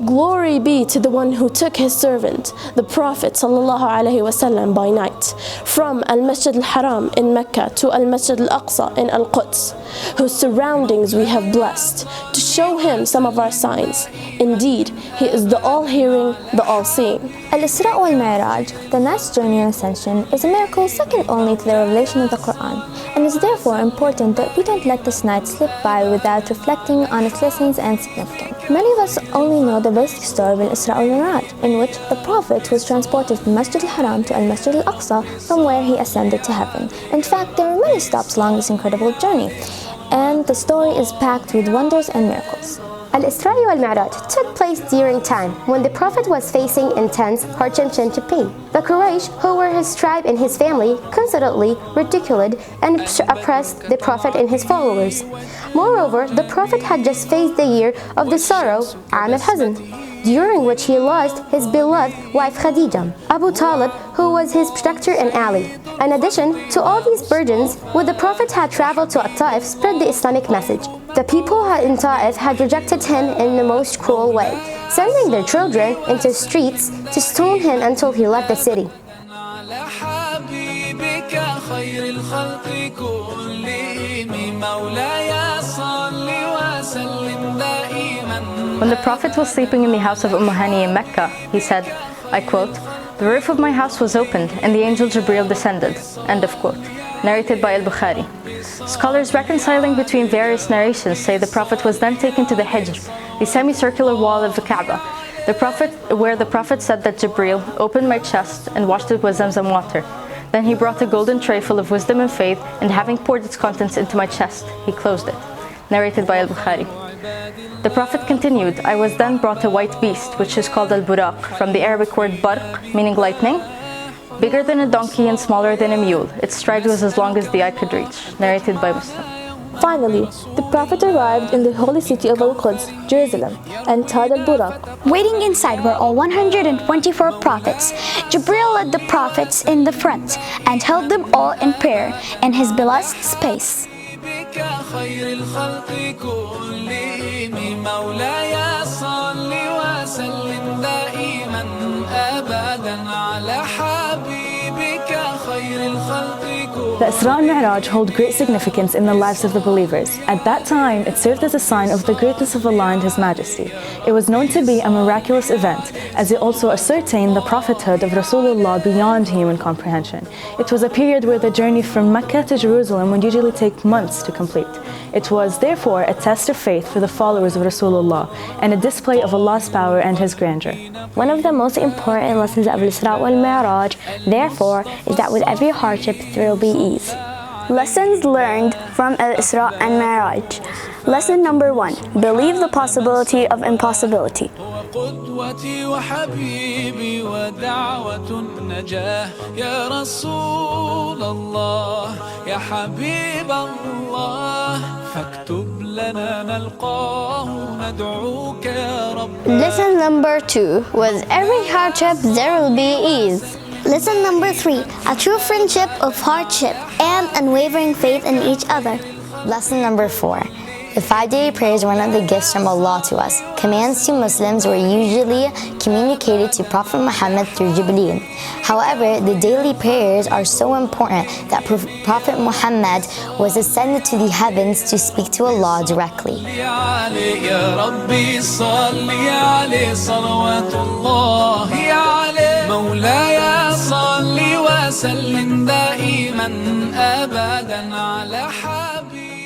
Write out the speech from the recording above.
Glory be to the one who took his servant, the Prophet ﷺ by night, from Al-Masjid al-Haram in Mecca to Al-Masjid al-Aqsa in Al-Quds, whose surroundings we have blessed, to show him some of our signs. Indeed, he is the all-hearing, the all-seeing. الإسراء والمعراج, the Night's journey and ascension, is a miracle second only to the revelation of the Quran, and is therefore important that we don't let this night slip by without reflecting on its lessons and significance. Many of us only know the basic story of الإسراء والمعراج, in which the Prophet was transported from Masjid al-Haram to Al-Masjid al-Aqsa, from where he ascended to heaven. In fact, there are many stops along this incredible journey, and the story is packed with wonders and miracles. الإسراء والمعراج took place during time when the Prophet was facing intense hardships and pain. The Quraysh, who were his tribe and his family, constantly ridiculed and oppressed the Prophet and his followers. Moreover, the Prophet had just faced the year of the sorrow, Aam al-Hazn, during which he lost his beloved wife Khadija, Abu Talib, who was his protector and ally. In addition to all these burdens, when the Prophet had traveled to Ta'if, spread the Islamic message. The people in Ta'if had rejected him in the most cruel way, sending their children into streets to stone him until he left the city. When the Prophet was sleeping in the house of Hani in Mecca, he said, I quote, "The roof of my house was opened and the angel Jibril descended." End of quote. Narrated by Al-Bukhari. Scholars reconciling between various narrations say the Prophet was then taken to the Hijr, the semicircular wall of the Kaaba, where the Prophet said that Jibril opened my chest and washed it with Zamzam water. Then he brought a golden tray full of wisdom and faith, and having poured its contents into my chest, he closed it. Narrated by Al-Bukhari. The Prophet continued, I was then brought a white beast, which is called Al-Buraq, from the Arabic word barq, meaning lightning, bigger than a donkey and smaller than a mule. Its stride was as long as the eye could reach. Narrated by Muslim. Finally, the Prophet arrived in the holy city of Al-Quds, Jerusalem, and tied Al-Buraq. Waiting inside were all 124 prophets. Jibril led the prophets in the front and held them all in prayer in his beloved space. The Isra and Mi'raj hold great significance in the lives of the believers. At that time, it served as a sign of the greatness of Allah and His Majesty. It was known to be a miraculous event, as it also ascertained the prophethood of Rasulullah beyond human comprehension. It was a period where the journey from Mecca to Jerusalem would usually take months to complete. It was therefore a test of faith for the followers of Rasulullah and a display of Allah's power and His grandeur. One of the most important lessons of Al-Isra wal-Mi'raj, therefore, is that with every hardship there will be ease. Lessons learned from Al-Isra and Mi'raj. Lesson number 1. Believe the possibility of impossibility. قدوتي وحبيبي ودعوة النجاة يا رسول الله يا حبيب الله فاكتب لنا نلقاه ندعوك يا رب. Lesson number 2. With every hardship there will be ease. Lesson number 3. A true friendship of hardship and unwavering faith in each other. Lesson number 4. The 5-day prayers were one of the gifts from Allah to us. Commands to Muslims were usually communicated to Prophet Muhammad through Jibreel. However, the daily prayers are so important that Prophet Muhammad was ascended to the heavens to speak to Allah directly. مولاي صل وسلم دائما أبدا على حبيبي